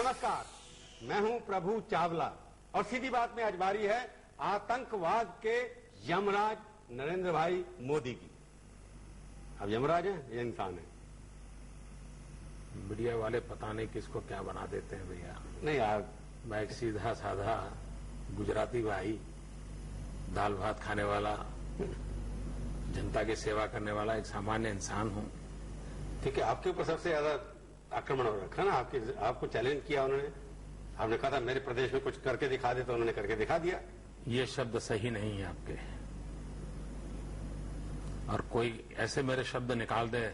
नमस्कार, मैं हूं प्रभु चावला और सीधी बात में आज बारी है आतंकवाद के यमराज नरेंद्र भाई मोदी की। अब यमराज हैं ये इंसान है। मीडिया वाले पता नहीं किसको क्या बना देते हैं भैया। नहीं यार, मैं एक सीधा साधा गुजराती भाई, दाल भात खाने वाला, जनता की सेवा करने वाला एक सामान्य इंसान हूं। ठीक है, आपके ऊपर सबसे ज्यादा आक्रमण हो रखा ना, आपको चैलेंज किया उन्होंने। आपने कहा था मेरे प्रदेश में कुछ करके दिखा दे, तो उन्होंने करके दिखा दिया। ये शब्द सही नहीं है आपके, और कोई ऐसे मेरे शब्द निकाल दे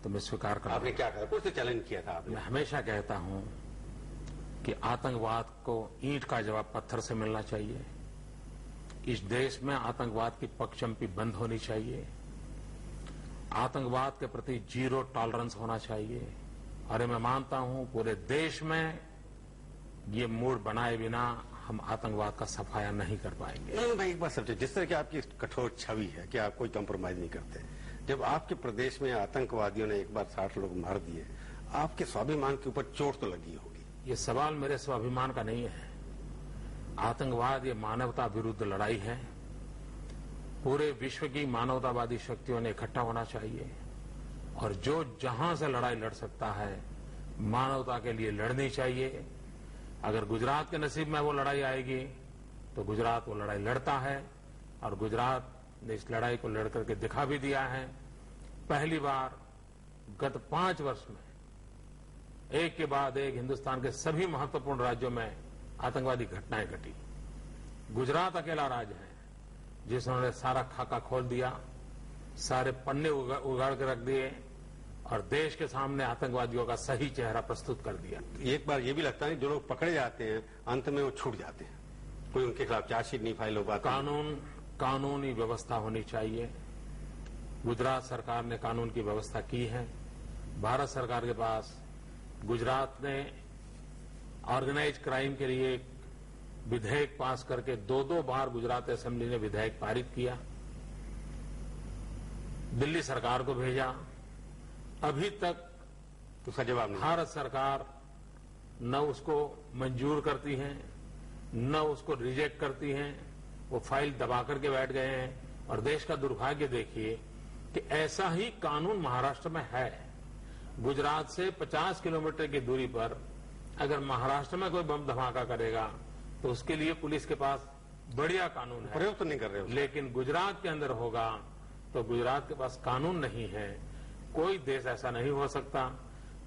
तो मैं स्वीकार करूंगा। आपने क्या कहा? कुछ तो चैलेंज किया था आपने। मैं हमेशा कहता हूं कि आतंकवाद को ईंट का जवाब पत्थर से मिलना चाहिए। इस देश में आतंकवाद की पगचम्पी बंद होनी चाहिए। आतंकवाद के प्रति जीरो टॉलरेंस होना चाहिए। और मैं मानता हूं पूरे देश में ये मूड बनाए बिना हम आतंकवाद का सफाया नहीं कर पाएंगे। नहीं, मैं एक बात समझे, जिस तरह की आपकी कठोर छवि है कि आप कोई कॉम्प्रोमाइज नहीं करते, जब आपके प्रदेश में आतंकवादियों ने एक बार 60 लोग मार दिए, आपके स्वाभिमान के ऊपर चोट तो लगी होगी। ये सवाल मेरे स्वाभिमान का नहीं है। आतंकवाद ये मानवता विरुद्ध लड़ाई है। पूरे विश्व की मानवतावादी शक्तियों ने इकट्ठा होना चाहिए और जो जहां से लड़ाई लड़ सकता है मानवता के लिए लड़नी चाहिए। अगर गुजरात के नसीब में वो लड़ाई आएगी तो गुजरात वो लड़ाई लड़ता है, और गुजरात ने इस लड़ाई को लड़ करके दिखा भी दिया है। पहली बार गत 5 वर्ष में एक के बाद एक हिंदुस्तान के सभी महत्वपूर्ण राज्यों में आतंकवादी घटनाएं घटी। गुजरात अकेला राज्य है जिसने सारा खाका खोल दिया, सारे पन्ने उगाड़ के रख दिए और देश के सामने आतंकवादियों का सही चेहरा प्रस्तुत कर दिया। एक बार ये भी लगता है जो लोग पकड़े जाते हैं अंत में वो छूट जाते हैं, कोई उनके खिलाफ चार्जशीट नहीं फाइल हो पाता। कानूनी व्यवस्था होनी चाहिए। गुजरात सरकार ने कानून की व्यवस्था की है। भारत सरकार के पास गुजरात ने ऑर्गेनाइज क्राइम के लिए एक विधेयक पास करके 2-2 बार गुजरात असेंबली ने विधेयक पारित किया, दिल्ली सरकार को भेजा, अभी तक उसका जवाब नहीं। भारत सरकार न उसको मंजूर करती है न उसको रिजेक्ट करती है। वो फाइल दबा करके बैठ गए हैं। और देश का दुर्भाग्य देखिए कि ऐसा ही कानून महाराष्ट्र में है। गुजरात से 50 किलोमीटर की दूरी पर अगर महाराष्ट्र में कोई बम धमाका करेगा तो उसके लिए पुलिस के पास बढ़िया कानून है, प्रयोग तो नहीं कर रहे हो। लेकिन गुजरात के अंदर होगा तो गुजरात के पास कानून नहीं है। कोई देश ऐसा नहीं हो सकता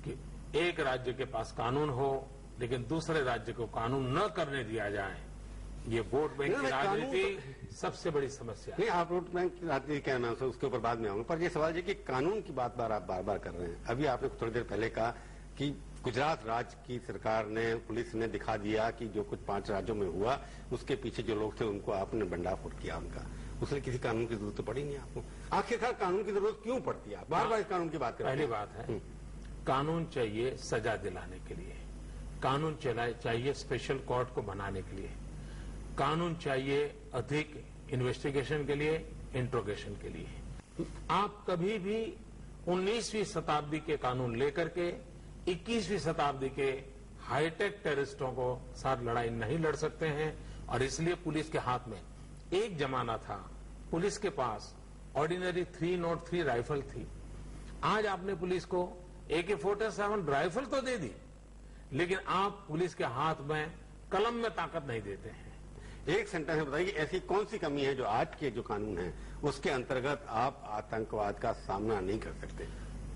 कि एक राज्य के पास कानून हो लेकिन दूसरे राज्य को कानून न करने दिया जाए। ये वोट बैंक की राजनीति सबसे बड़ी समस्या है। नहीं, आप वोट बैंक की राजनीति क्या नाम से उसके ऊपर बाद में आऊंगा, पर ये सवाल है कि कानून की बात आप बार बार कर रहे हैं। अभी आपने थोड़ी देर पहले कहा कि गुजरात राज्य की सरकार ने, पुलिस ने दिखा दिया कि जो कुछ 5 राज्यों में हुआ उसके पीछे जो लोग थे उनको आपने भंडाफोड़ किया उनका। उसने किसी कानून की जरूरत तो पड़ी नहीं आपको। आखिरकार कानून की जरूरत क्यों पड़ती है? बार बार इस कानून की बात कर रहे हैं। पहली बात है कानून चाहिए सजा दिलाने के लिए, कानून चाहिए स्पेशल कोर्ट को बनाने के लिए, कानून चाहिए अधिक इन्वेस्टिगेशन के लिए, इंट्रोगेशन के लिए। आप कभी भी 19वीं शताब्दी के कानून लेकर के 21वीं शताब्दी के हाईटेक टेररिस्टों को साथ लड़ाई नहीं लड़ सकते हैं। और इसलिए पुलिस के हाथ में एक जमाना था पुलिस के पास ऑर्डिनरी 303 राइफल थी। आज आपने पुलिस को AK-47 राइफल तो दे दी, लेकिन आप पुलिस के हाथ में कलम में ताकत नहीं देते हैं। एक सेंटेंस में बताइए ऐसी कौन सी कमी है जो आज के जो कानून है उसके अंतर्गत आप आतंकवाद का सामना नहीं कर सकते?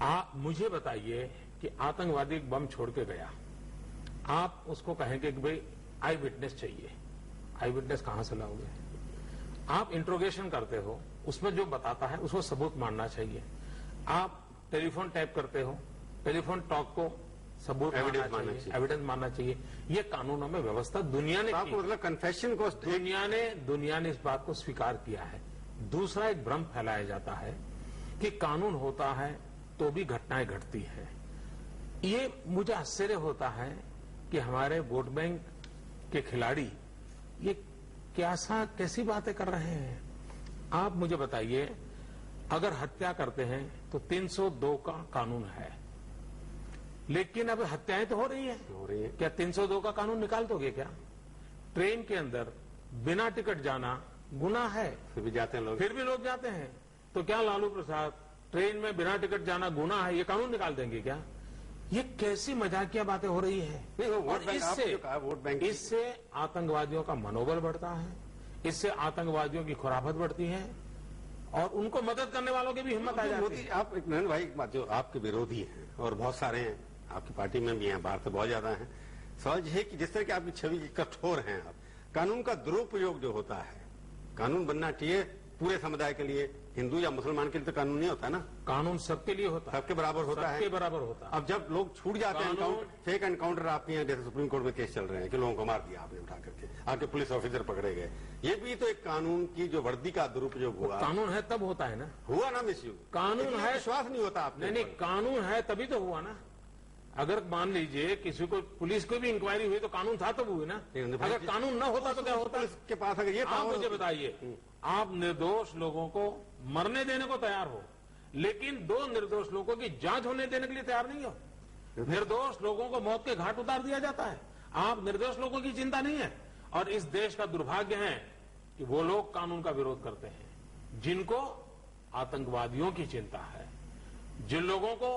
आप मुझे बताइए कि आतंकवादी बम छोड़ के गया, आप उसको कहेंगे कि भाई आई विटनेस चाहिए। आई विटनेस कहां से लाओगे? आप इंट्रोगेशन करते हो, उसमें जो बताता है उसको सबूत मानना चाहिए। आप टेलीफोन टैप करते हो, टेलीफोन टॉक को सबूत मानना चाहिए, एविडेंस मानना चाहिए। ये कानूनों में व्यवस्था दुनिया ने की। मतलब कन्फेशन को दुनिया ने इस बात को स्वीकार किया है। दूसरा एक भ्रम फैलाया जाता है कि कानून होता है तो भी घटनाएं घटती है। ये मुझे आश्चर्य होता है कि हमारे वोट बैंक के खिलाड़ी ये कैसी बातें कर रहे हैं। आप मुझे बताइए, अगर हत्या करते हैं तो 302 का कानून है, लेकिन अब हत्याएं तो हो रही है। क्या 302 का कानून निकाल दोगे क्या? ट्रेन के अंदर बिना टिकट जाना गुनाह है, फिर भी जाते हैं लोग, फिर भी लोग जाते हैं। तो क्या लालू प्रसाद ट्रेन में बिना टिकट जाना गुनाह है, ये कानून निकाल देंगे क्या? ये कैसी मजाकिया बातें हो रही है। और इससे आतंकवादियों का मनोबल बढ़ता है, इससे आतंकवादियों की खुराफत बढ़ती है और उनको मदद करने वालों की भी हिम्मत आ जाती है। आप नरेंद्र भाई, जो आपके विरोधी हैं और बहुत सारे हैं, आपकी पार्टी में भी हैं, बाहर से बहुत ज्यादा हैं, सवाल यह है कि जिस तरह की आपकी छवि की कठोर हैं आप, कानून का दुरुपयोग जो होता है, कानून बनना चाहिए पूरे समुदाय के लिए, हिंदू या मुसलमान के लिए तो कानून नहीं होता ना, कानून सबके लिए होता है, सबके बराबर होता है, सबके बराबर होता है। अब जब लोग छूट जाते हैं, फेक एनकाउंटर आपके यहाँ जैसे सुप्रीम कोर्ट में केस चल रहे हैं कि लोगों को मार दिया आपने उठा करके, आपके पुलिस ऑफिसर पकड़े गए, ये भी तो एक कानून की जो वर्दी का दुरुपयोग हुआ। कानून है तब होता है ना, हुआ ना मिसयूज, कानून है, विश्वास नहीं होता आपने। नहीं, कानून है तभी तो हुआ ना। अगर मान लीजिए किसी को पुलिस को भी इंक्वायरी हुई तो कानून था तब हुई ना, अगर कानून न होता तो क्या होता? के पास अगर ये आप मुझे बताइए, आप निर्दोष लोगों को मरने देने को तैयार हो, लेकिन दो निर्दोष लोगों की जांच होने देने के लिए तैयार नहीं हो। निर्दोष लोगों को मौत के घाट उतार दिया जाता है, आप निर्दोष लोगों की चिंता नहीं है। और इस देश का दुर्भाग्य है कि वो लोग कानून का विरोध करते हैं जिनको आतंकवादियों की चिंता है, जिन लोगों को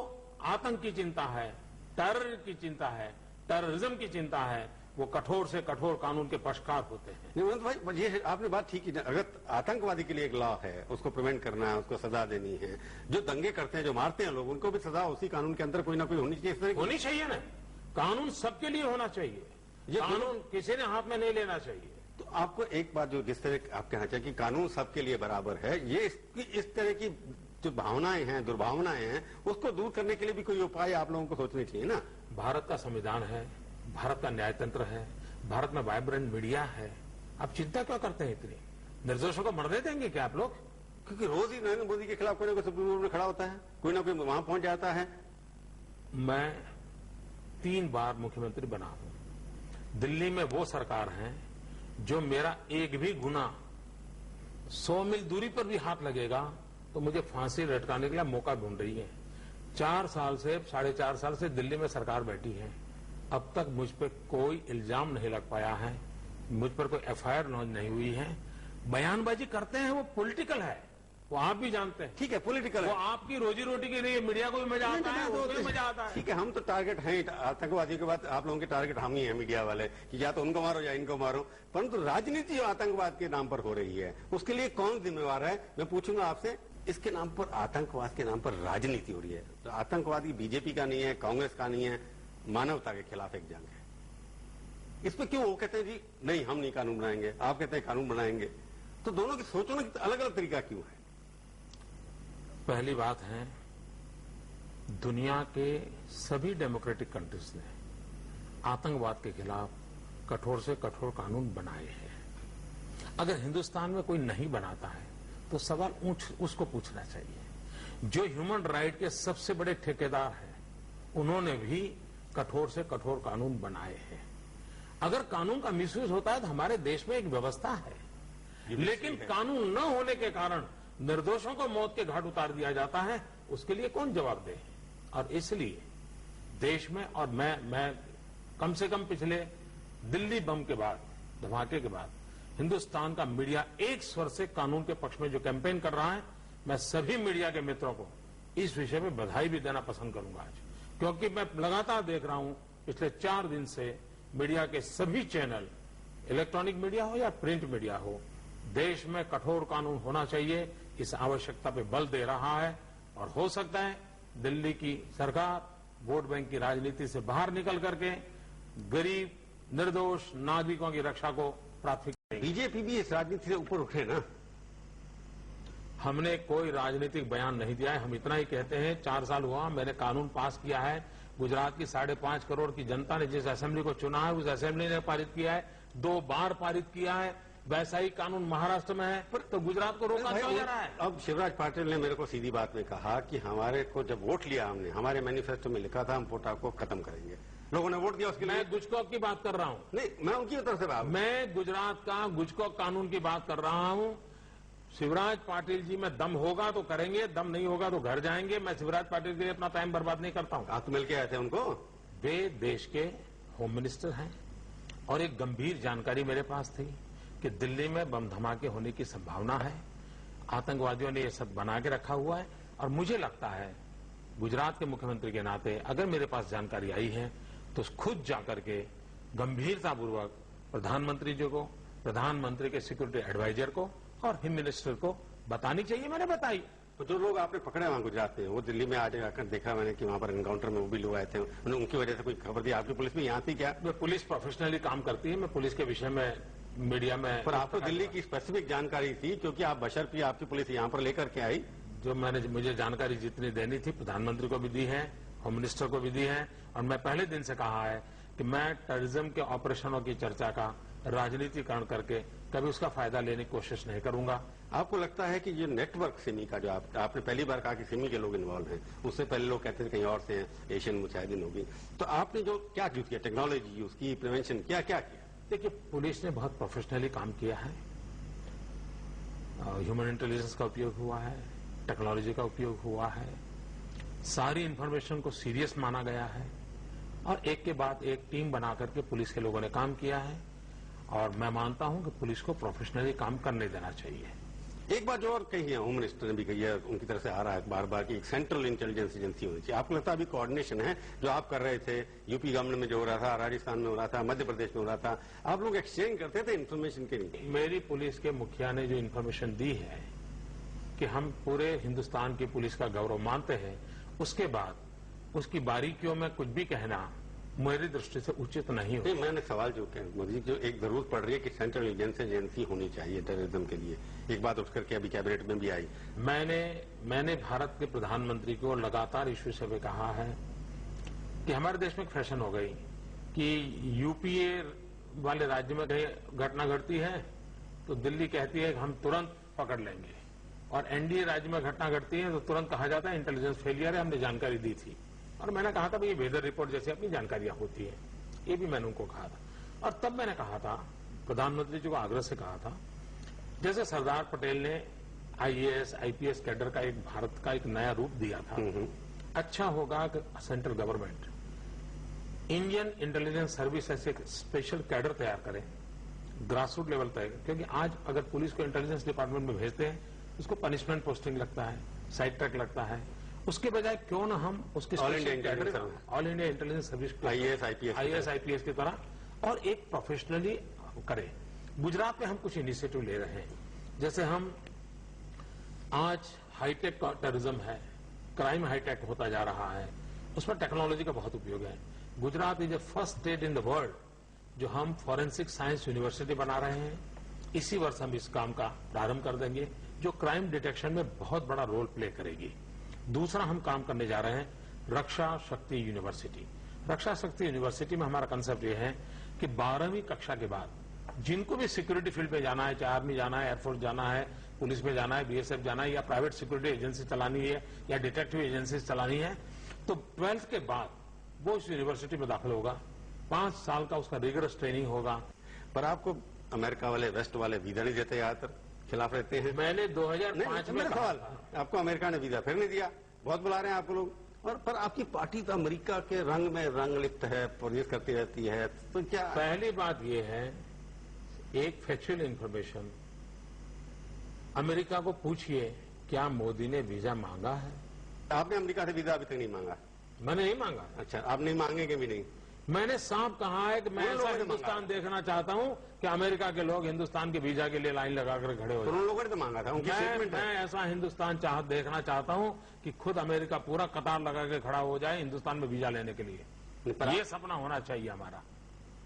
आतंक की चिंता है, टेरर की चिंता है, टेररिज्म की चिंता है, वो कठोर से कठोर कानून के पक्षकार होते हैं। निवंत भाई, ये आपने बात ठीक की, अगर आतंकवादी के लिए एक लॉ है, उसको प्रिवेंट करना है, उसको सजा देनी है, जो दंगे करते हैं, जो मारते हैं लोग, उनको भी सजा उसी कानून के अंदर कोई ना कोई होनी चाहिए। होनी चाहिए ना, कानून सबके लिए होना चाहिए, ये कानून किसी ने हाथ में नहीं लेना चाहिए। तो आपको एक बात जो जिस तरह आप कहना चाहिए कि कानून सबके लिए बराबर है, ये इस तरह की जो भावनाएं हैं, दुर्भावनाएं हैं, उसको दूर करने के लिए भी कोई उपाय आप लोगों को सोचने चाहिए ना। भारत का संविधान है, भारत का न्यायतंत्र है, भारत में वाइब्रेंट मीडिया है, आप चिंता क्यों करते हैं इतनी? निर्दोषों को मरने देंगे क्या आप लोग? क्योंकि रोज ही नरेंद्र मोदी के खिलाफ कोई ना कोई सुप्रीम कोर्ट में खड़ा होता है, कोई ना कोई वहां पहुंच जाता है। मैं 3 बार मुख्यमंत्री बना हूं। दिल्ली में वो सरकार है जो मेरा एक भी गुना 100 मील दूरी पर भी हाथ लगेगा तो मुझे फांसी लटकाने के लिए मौका ढूंढ रही है। 4 साल से 4.5 साल से दिल्ली में सरकार बैठी है, अब तक मुझ पर कोई इल्जाम नहीं लग पाया है, मुझ पर कोई एफआईआर लॉन्च नहीं हुई है। बयानबाजी करते हैं वो पॉलिटिकल है, वो आप भी जानते हैं। ठीक है, पॉलिटिकल वो आपकी रोजी रोटी के लिए मीडिया को भी मजा आता है, वो भी मजा आता है। ठीक है, हम तो टारगेट हैं आतंकवादियों के बाद, आप लोगों के टारगेट हम ही हैं मीडिया वाले कि या तो उनको मारो या इनको मारो, परंतु राजनीति जो आतंकवाद के नाम पर हो रही है उसके लिए कौन जिम्मेवार है? मैं पूछूंगा आपसे, इसके नाम पर, आतंकवाद के नाम पर राजनीति हो रही है। तो आतंकवादी बीजेपी का नहीं है, कांग्रेस का नहीं है, मानवता के खिलाफ एक जंग है। इस पर क्यों वो कहते हैं जी नहीं हम नहीं कानून बनाएंगे, आप कहते हैं कानून बनाएंगे, तो दोनों की सोचने का अलग अलग तरीका क्यों है? पहली बात है, दुनिया के सभी डेमोक्रेटिक कंट्रीज ने आतंकवाद के खिलाफ कठोर से कठोर कानून बनाए हैं। अगर हिंदुस्तान में कोई नहीं बनाता है तो सवाल उसको पूछना चाहिए। जो ह्यूमन राइट के सबसे बड़े ठेकेदार हैं उन्होंने भी कठोर से कठोर कानून बनाए हैं। अगर कानून का मिसयूज होता है तो हमारे देश में एक व्यवस्था है, लेकिन कानून न होने के कारण निर्दोषों को मौत के घाट उतार दिया जाता है, उसके लिए कौन जवाब दे? और इसलिए देश में, और मैं कम से कम पिछले दिल्ली बम के बाद, धमाके के बाद, हिंदुस्तान का मीडिया एक स्वर से कानून के पक्ष में जो कैंपेन कर रहा है, मैं सभी मीडिया के मित्रों को इस विषय में बधाई भी देना पसंद करूंगा आज, क्योंकि मैं लगातार देख रहा हूं पिछले 4 दिन से मीडिया के सभी चैनल, इलेक्ट्रॉनिक मीडिया हो या प्रिंट मीडिया हो, देश में कठोर कानून होना चाहिए, इस आवश्यकता पे बल दे रहा है। और हो सकता है दिल्ली की सरकार वोट बैंक की राजनीति से बाहर निकल करके गरीब निर्दोष नागरिकों की रक्षा को प्राथमिकता देगी। बीजेपी भी इस राजनीति से ऊपर उठे ना? हमने कोई राजनीतिक बयान नहीं दिया है, हम इतना ही कहते हैं 4 साल हुआ मैंने कानून पास किया है, गुजरात की 5.5 करोड़ की जनता ने जिस असेंबली को चुना है उस असेंबली ने पारित किया है, 2 बार पारित किया है, वैसा ही कानून महाराष्ट्र में है, तो गुजरात को रोका क्यों जा रहा है? अब शिवराज पाटिल ने मेरे को सीधी बात में कहा कि हमारे को जब वोट लिया हमने, हमारे मैनिफेस्टो में लिखा था हम पोटा को खत्म करेंगे, लोगों ने वोट दिया उसके लिए। मैं गुजकोक की बात कर रहा हूं। नहीं, मैं उनकी तरफ से बात, मैं गुजरात का गुजकोक कानून की बात कर रहा हूं। शिवराज पाटिल जी में दम होगा तो करेंगे, दम नहीं होगा तो घर जाएंगे। मैं शिवराज पाटिल के लिए अपना टाइम बर्बाद नहीं करता हूं। आप तो मिल के आए थे उनको? वे देश के होम मिनिस्टर हैं और एक गंभीर जानकारी मेरे पास थी कि दिल्ली में बम धमाके होने की संभावना है। आतंकवादियों ने यह सब बना के रखा हुआ है और मुझे लगता है गुजरात के मुख्यमंत्री के नाते अगर मेरे पास जानकारी आई है तो खुद जाकर के गंभीरतापूर्वक प्रधानमंत्री जी को, प्रधानमंत्री के सिक्योरिटी एडवाइजर को और होम मिनिस्टर को बतानी चाहिए। मैंने बताई। तो जो लोग आपने पकड़े वहां गुजरात में, वो दिल्ली में आज आकर देखा मैंने कि वहां पर एनकाउंटर में वो भी लोग आए थे, उनकी वजह से कोई खबर दी? आपकी पुलिस भी यहाँ थी क्या? मैं पुलिस प्रोफेशनली काम करती है। मैं पुलिस के विषय में मीडिया में, पर आपको दिल्ली की स्पेसिफिक जानकारी थी क्योंकि आप बशर्ते आपकी पुलिस यहाँ पर लेकर के आई। जो मुझे जानकारी जितनी देनी थी प्रधानमंत्री को भी दी है, होम मिनिस्टर को भी दी है और मैं पहले दिन से कहा है कि मैं टेररिज्म के ऑपरेशनों की चर्चा का राजनीतिकरण करके कभी उसका फायदा लेने की कोशिश नहीं करूंगा। आपको लगता है कि ये नेटवर्क सिमी का जो आपने पहली बार कहा कि सिमी के लोग इन्वॉल्व हैं, उससे पहले लोग कहते थे कहीं और से हैं, एशियन मुजाहिदीन होगी, तो आपने जो क्या यूज किया, टेक्नोलॉजी यूज की, प्रिवेंशन क्या क्या किया? देखिए, पुलिस ने बहुत प्रोफेशनली काम किया है। ह्यूमन इंटेलिजेंस का उपयोग हुआ है, टेक्नोलॉजी का उपयोग हुआ है, सारी इंफॉर्मेशन को सीरियस माना गया है और एक के बाद एक टीम बना करके पुलिस के लोगों ने काम किया है और मैं मानता हूं कि पुलिस को प्रोफेशनली काम करने देना चाहिए। एक बात जो और कही है, होम मिनिस्टर ने भी कही है, उनकी तरफ से आ रहा है बार बार कि एक सेंट्रल इंटेलिजेंस एजेंसी होनी चाहिए। आपको लगता है अभी कोऑर्डिनेशन है जो आप कर रहे थे, यूपी गवर्नमेंट में जो हो रहा था, राजस्थान में हो रहा था, मध्य प्रदेश में हो रहा था, आप लोग एक्सचेंज करते थे इन्फॉर्मेशन के लिए? मेरी पुलिस के मुखिया ने जो इन्फॉर्मेशन दी है कि हम पूरे हिंदुस्तान की पुलिस का गौरव मानते हैं, उसके बाद उसकी बारीकियों में कुछ भी कहना मेरी दृष्टि से उचित नहीं हो। मैंने सवाल जो किया मोदी जी, जो एक जरूरत पड़ रही है कि सेंट्रल एजेंसी होनी चाहिए टेररिज्म के लिए, एक बात उठ करके अभी कैबिनेट में भी आई। मैंने भारत के प्रधानमंत्री को लगातार इस विषय पे कहा है कि हमारे देश में एक फैशन हो गई कि यूपीए वाले राज्य में कहीं घटना घटती है तो दिल्ली कहती है कि हम तुरंत पकड़ लेंगे और एनडीए राज्य में घटना घटती है तो तुरंत कहा जाता है इंटेलिजेंस फेलियर है, हमने जानकारी दी थी। और मैंने कहा था भाई ये वेदर रिपोर्ट जैसी अपनी जानकारियां होती है, ये भी मैंने उनको कहा था। और तब मैंने कहा था, प्रधानमंत्री जी को आग्रह से कहा था, जैसे सरदार पटेल ने आईएएस आईपीएस कैडर का एक भारत का एक नया रूप दिया था, अच्छा होगा कि central government Indian intelligence service ऐसे स्पेशल कैडर तैयार करे, ग्रासरूट लेवल तक। क्योंकि आज अगर पुलिस को इंटेलिजेंस डिपार्टमेंट में भेजते हैं उसको पनिशमेंट पोस्टिंग लगता है, साइड ट्रैक लगता है, उसके बजाय क्यों ना हम उसके all India intelligence service IAS IPS की तरह और एक प्रोफेशनली करें। गुजरात में हम कुछ इनिशिएटिव ले रहे हैं, जैसे हम आज हाईटेक टेररिज्म है, क्राइम हाईटेक होता जा रहा है, उसमें टेक्नोलॉजी का बहुत उपयोग है। Gujarat is the first state in the world जो हम फॉरेंसिक साइंस यूनिवर्सिटी बना रहे हैं। इसी वर्ष हम इस काम का प्रारंभ कर देंगे जो क्राइम डिटेक्शन में बहुत बड़ा रोल प्ले करेगी। दूसरा हम काम करने जा रहे हैं रक्षा शक्ति यूनिवर्सिटी। रक्षा शक्ति यूनिवर्सिटी में हमारा कंसेप्ट ये है कि 12वीं कक्षा के बाद जिनको भी सिक्योरिटी फील्ड पे जाना है, चाहे आर्मी जाना है, एयरफोर्स जाना है, पुलिस में जाना है, बीएसएफ जाना है या प्राइवेट सिक्योरिटी एजेंसी चलानी है या डिटेक्टिव एजेंसी चलानी है, तो 12th के बाद वो इस यूनिवर्सिटी में दाखिल होगा। 5 साल का उसका रिगरस ट्रेनिंग होगा। पर आपको अमेरिका वाले, वेस्ट वाले वीजा नहीं देते, ज्यादातर खिलाफ रहते हैं। मैंने 2005 में सवाल, आपको अमेरिका ने वीजा फिर नहीं दिया, बहुत बुला रहे हैं आपको लोग, और पर आपकी पार्टी तो अमेरिका के रंग में रंग लिप्त है, प्रवेश करती रहती है, तो क्या? पहली बात यह है, एक फैक्चुअल इंफॉर्मेशन, अमेरिका को पूछिए क्या मोदी ने वीजा मांगा है? आपने अमेरिका से वीजा अभी तक नहीं मांगा? मैंने नहीं मांगा। अच्छा, आप नहीं मांगेंगे भी नहीं? मैंने साफ कहा है कि मैं ऐसा हिंदुस्तान देखना चाहता हूं कि अमेरिका के लोग हिंदुस्तान के वीजा के लिए लाइन लगाकर खड़े हो जाए। उन लोगों ने तो मांगा था, उनकी स्टेटमेंट है। मैं ऐसा हिंदुस्तान देखना चाहता हूं कि खुद अमेरिका पूरा कतार लगा के खड़ा हो जाए हिंदुस्तान में वीजा लेने के लिए। ये सपना होना चाहिए हमारा।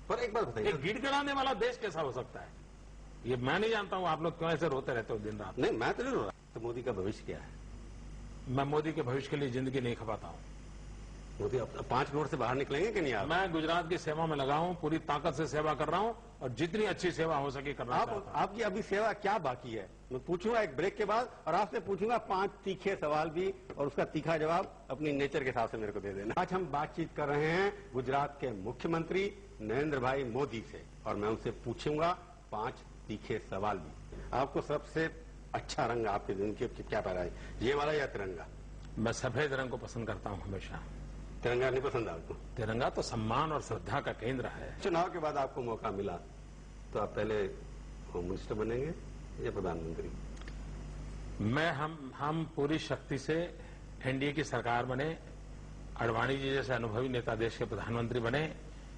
पर एक बात बताइए, एक गिड़गिड़ाने वाला देश कैसा हो सकता है? ये मैं नहीं जानता हूं आप लोग क्यों ऐसे रोते रहते हो दिन रात। नहीं, मैं तो नहीं रो रहा। तो मोदी का भविष्य क्या है? मैं मोदी के भविष्य के लिए जिंदगी नहीं खपाता हूं। मोदी 5 करोड़ से बाहर निकलेंगे कि नहीं आप? मैं गुजरात की सेवा में लगा हूं, पूरी ताकत से सेवा कर रहा हूं और जितनी अच्छी सेवा हो सके करना चाहता हूं। आपकी अभी सेवा क्या बाकी है? मैं पूछूंगा एक ब्रेक के बाद, और आपसे पूछूंगा 5 तीखे सवाल भी, और उसका तीखा जवाब अपनी नेचर के हिसाब से मेरे को दे देना। आज हम बातचीत कर रहे हैं गुजरात के मुख्यमंत्री नरेंद्र भाई मोदी से, और मैं उनसे पूछूंगा 5 तीखे सवाल भी। आपको सबसे अच्छा रंग आपके दिन के क्या पैदा है, ये वाला या तिरंगा? मैं सफेद रंग को पसंद करता हूं हमेशा। तिरंगा नहीं पसंद आपको? तिरंगा तो सम्मान और श्रद्धा का केंद्र है। चुनाव के बाद आपको मौका मिला तो आप पहले होम मिनिस्टर बनेंगे या प्रधानमंत्री? हम पूरी शक्ति से एनडीए की सरकार बने, आडवाणी जी जैसे अनुभवी नेता देश के प्रधानमंत्री बने,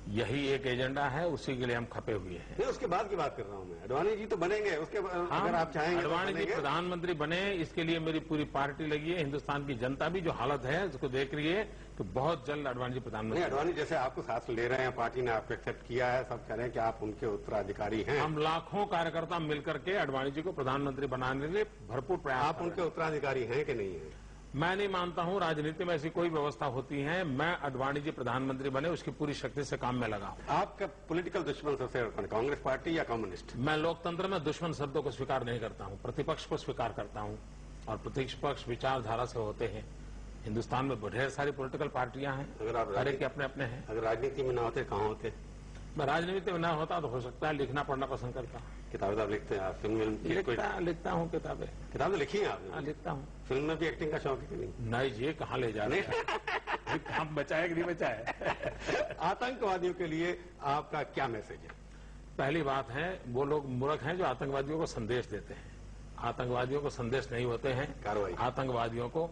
यही एक एजेंडा है, उसी के लिए हम खपे हुए हैं। नहीं, उसके बाद की बात कर रहा हूं मैं। आडवाणी जी तो बनेंगे, उसके अगर आप चाहेंगे आडवाणी जी प्रधानमंत्री बने, इसके लिए मेरी पूरी पार्टी लगी है। हिंदुस्तान की जनता भी जो हालत है उसको देख रही है तो बहुत जल्द आडवाणी जी प्रधानमंत्री। आडवाणी जैसे आपको साथ ले रहे हैं, पार्टी ने आपको एक्सेप्ट किया है, सब कह रहे हैं कि आप उनके उत्तराधिकारी हैं। हम लाखों कार्यकर्ता मिलकर के आडवाणी जी को प्रधानमंत्री बनाने के लिए भरपूर प्रयास। आप उनके उत्तराधिकारी हैं कि नहीं है? मैं नहीं मानता हूं राजनीति में ऐसी कोई व्यवस्था होती है। मैं आडवाणी जी प्रधानमंत्री बने उसकी पूरी शक्ति से काम में लगा हूं। आपका पॉलिटिकल दुश्मन सबसे कांग्रेस पार्टी या कम्युनिस्ट? मैं लोकतंत्र में दुश्मन शब्दों को स्वीकार नहीं करता हूं, प्रतिपक्ष को स्वीकार करता हूं, और प्रतिपक्ष विचारधारा से होते हैं। हिंदुस्तान में ढेर सारी पॉलिटिकल पार्टियां हैं, अगर आप हर एक के अपने अपने हैं। अगर राजनीति में ना होते कहाँ होते? मैं राजनीति में ना होता तो हो सकता है लिखना पढ़ना पसंद करता हूं। किताबें आप लिखते हैं? आप फिल्म लिखता हूं किताबें। किताबें लिखी हैं आपने? लिखता हूं। फिल्म में भी एक्टिंग का शौक है कि नहीं? नहीं जी, कहाँ ले जा रहे हैं? काम बचाए कि नहीं बचाए? आतंकवादियों के लिए आपका क्या मैसेज है? पहली बात है, वो लोग मूर्ख हैं जो आतंकवादियों को संदेश देते हैं। आतंकवादियों को संदेश नहीं होते हैं, कार्रवाई। आतंकवादियों को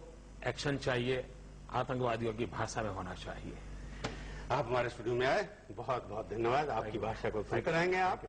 एक्शन चाहिए, आतंकवादियों की भाषा में होना चाहिए। आप हमारे स्टूडियो में आए, बहुत बहुत धन्यवाद। आपकी भाषा को सुनते रहेंगे आप।